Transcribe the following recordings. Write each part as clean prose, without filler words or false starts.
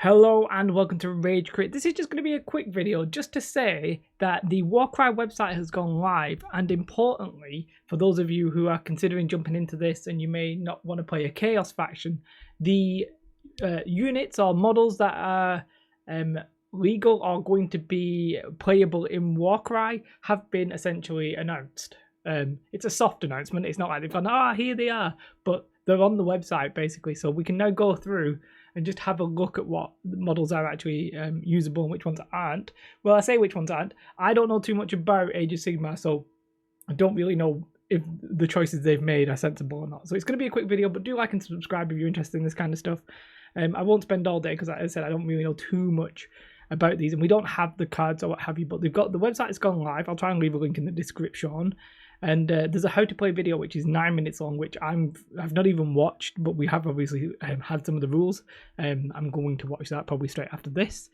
Hello and welcome to Rage Crit. This is just going to be a quick video just to say that the Wacry website has gone live, and importantly, for those of you who are considering jumping into this and you may not want to play a Chaos faction, the units or models that are legal or going to be playable in Wacry have been essentially announced. It's a soft announcement. It's not like they've gone, here they are, but they're on the website basically, so we can now go through and just have a look at what models are actually usable and which ones aren't. Well, I say which ones aren't. I don't know too much about Age of Sigmar, so I don't really know if the choices they've made are sensible or not. So it's going to be a quick video, but do like and subscribe if you're interested in this kind of stuff. I won't spend all day because, as I said, I don't really know too much about these, and we don't have the cards or what have you, but they've got the website has gone live. I'll try and leave a link in the description. And there's a how to play video which is 9 minutes long, which I've not even watched, but we have obviously had some of the rules. I'm going to watch that probably straight after this.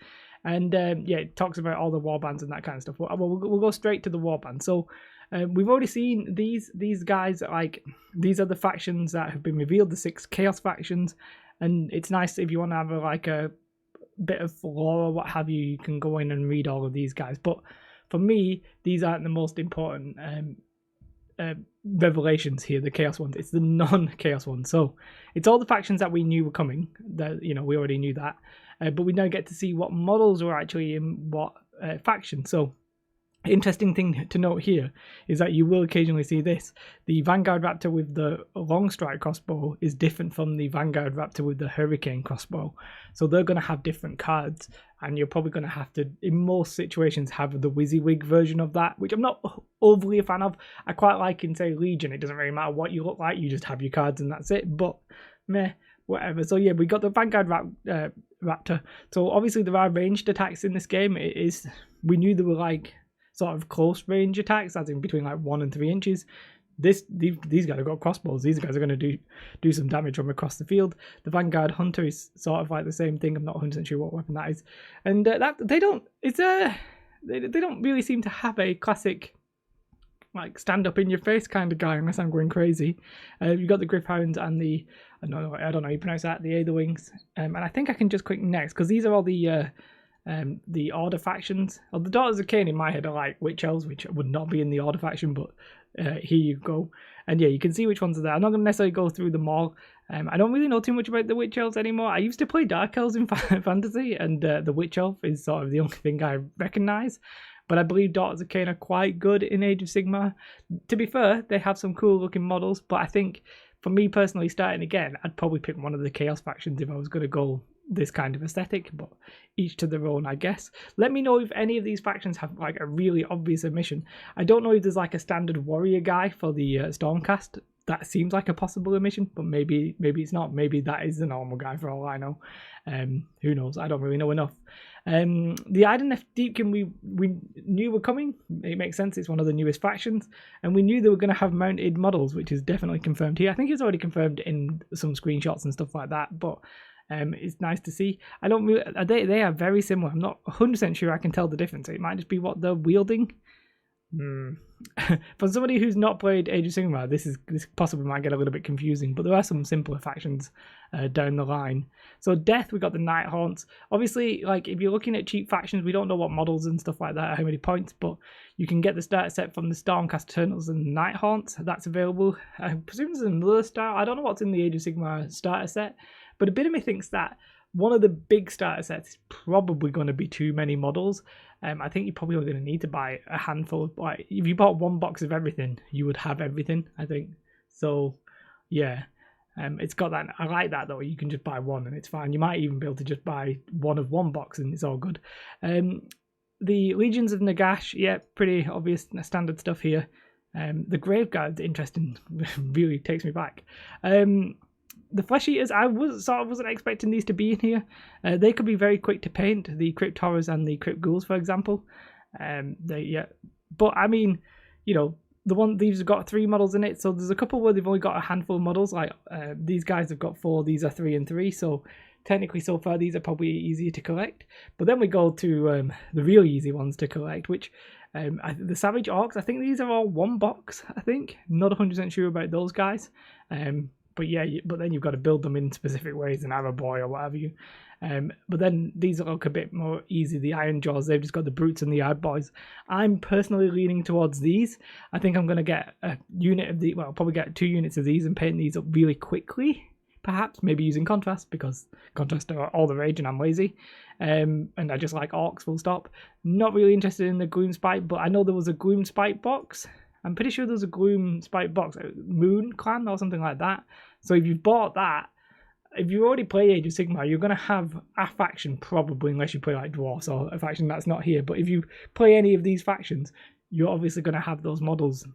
And yeah, it talks about all the warbands and that kind of stuff. We'll go straight to the warband. So we've already seen these guys, like these are the factions that have been revealed, the 6 chaos factions. And it's nice if you want to have a bit of lore or what have you, you can go in and read all of these guys. But for me, these aren't the most important revelations here, the chaos ones. It's the non-chaos ones. So it's all the factions that we knew were coming, that we already knew that, but we now get to see what models were actually in what faction. So interesting thing to note here is that you will occasionally see this. The Vanguard Raptor with the long strike crossbow is different from the Vanguard Raptor with the Hurricane crossbow. So they're going to have different cards, and you're probably going to have to, in most situations, have the WYSIWYG version of that, which I'm not overly a fan of. I quite like in, say, Legion. It doesn't really matter what you look like, you just have your cards and that's it. But meh, whatever. So yeah, we got the Vanguard Raptor. So obviously there are ranged attacks in this game. We knew there were like sort of close range attacks, as in between like 1 and 3 inches. These guys have got crossbows. These guys are going to do some damage from across the field. The Vanguard Hunter is sort of like the same thing. I'm not 100% sure what weapon that is, and they don't really seem to have a classic like stand up in your face kind of guy, unless I'm going crazy. You've got the Griphounds and the I don't know how you pronounce that, the Aetherwings, and I think I can just click next because these are all the Order factions. Well, the Daughters of Cain in my head are like Witch Elves, which would not be in the Order faction, but here you go. And yeah, you can see which ones are there. I'm not going to necessarily go through them all. I don't really know too much about the Witch Elves anymore. I used to play Dark Elves in Fantasy, and the Witch Elf is sort of the only thing I recognise. But I believe Daughters of Cain are quite good in Age of Sigmar. To be fair, they have some cool looking models, but I think for me personally, starting again, I'd probably pick one of the Chaos factions if I was going to go this kind of aesthetic, but each to their own, I guess. Let me know if any of these factions have like a really obvious omission. I don't know if there's like a standard warrior guy for the Stormcast. That seems like a possible omission, but maybe it's not. Maybe that is the normal guy for all I know. Who knows? I don't really know enough. The Idenef Deepkin we knew were coming. It makes sense. It's one of the newest factions, and we knew they were going to have mounted models, which is definitely confirmed here. I think it's already confirmed in some screenshots and stuff like that, but it's nice to see. I don't really, they are very similar. I'm not 100% sure I can tell the difference. It might just be what they're wielding. For somebody who's not played Age of Sigmar, this possibly might get a little bit confusing, but there are some simpler factions down the line. So Death, we got the Night Haunts. Obviously, like if you're looking at cheap factions, we don't know what models and stuff like that, how many points, but you can get the starter set from the Stormcast Eternals and Night Haunts. That's available. I presume there's another star. I don't know what's in the Age of Sigmar starter set, but a bit of me thinks that one of the big starter sets is probably going to be too many models. I think you're probably going to need to buy a handful. Like if you bought one box of everything, you would have everything, I think. So yeah, it's got that. I like that though. You can just buy one and it's fine. You might even be able to just buy one of one box and it's all good. The Legions of Nagash, yeah, pretty obvious standard stuff here. The Graveguard's interesting. Really takes me back. The Flesh Eaters, I wasn't expecting these to be in here. They could be very quick to paint. The Crypt Horrors and the Crypt Ghouls, for example. But I mean, these have got 3 models in it. So there's a couple where they've only got a handful of models. Like these guys have got 4. These are 3 and 3. So technically, so far these are probably easier to collect. But then we go to the really easy ones to collect, which the Savage Orcs. I think these are all 1 box. I think, not 100% sure about those guys. But yeah, but then you've got to build them in specific ways, an arrow boy or whatever you. But then these look a bit more easy. The Iron Jaws, they've just got the Brutes and the Hard Boys. I'm personally leaning towards these. I think I'm going to get a unit of the, well, I'll probably get 2 units of these and paint these up really quickly. Perhaps, maybe using contrast, because contrast are all the rage and I'm lazy. And I just like orcs, full stop. Not really interested in the Gloom Spike, but I know there was a Gloom Spike box. I'm pretty sure there's a Gloom Spike box, Moon Clan or something like that. So if you've bought that, if you already play Age of Sigmar, you're going to have a faction probably, unless you play like Dwarfs or a faction that's not here. But if you play any of these factions, you're obviously going to have those models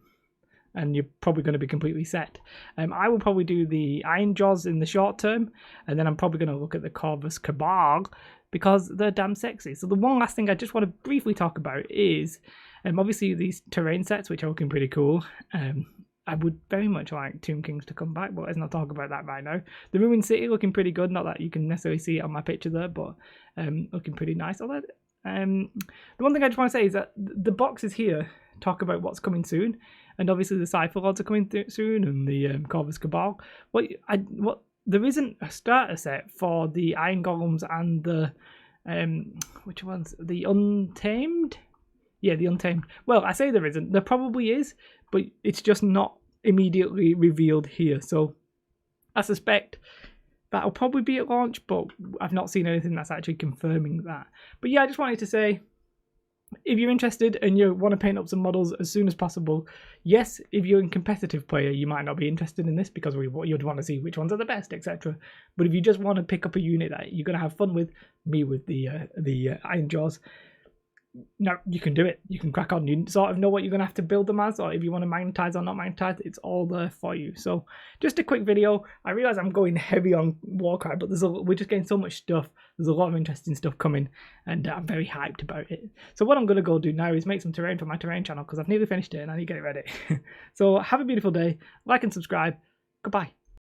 and you're probably going to be completely set. I will probably do the Iron Jaws in the short term, and then I'm probably going to look at the Corvus Cabal because they're damn sexy. So the one last thing I just want to briefly talk about is obviously these terrain sets, which are looking pretty cool. I would very much like Tomb Kings to come back, but let's not talk about that right now. The Ruined City looking pretty good, not that you can necessarily see it on my picture there, but looking pretty nice. Although, the one thing I just want to say is that the boxes here talk about what's coming soon, and obviously the Cypher Lords are coming soon, and the Corvus Cabal. There isn't a starter set for the Iron Golems and the which ones? The Untamed? Yeah, the Untamed. Well, I say there isn't. There probably is, but it's just not immediately revealed here. So I suspect that'll probably be at launch, but I've not seen anything that's actually confirming that. But yeah, I just wanted to say, if you're interested and you want to paint up some models as soon as possible, yes, if you're a competitive player, you might not be interested in this because you'd want to see which ones are the best, etc. But if you just want to pick up a unit that you're going to have fun with, me with the Iron Jaws, no, you can do it. You can crack on. You sort of know what you're going to have to build them as, or if you want to magnetize or not magnetize, it's all there for you. So just a quick video. I realize I'm going heavy on Wacry, but we're just getting so much stuff. There's a lot of interesting stuff coming, and I'm very hyped about it. So what I'm going to go do now is make some terrain for my terrain channel, because I've nearly finished it and I need to get it ready. So have a beautiful day. Like and subscribe. Goodbye.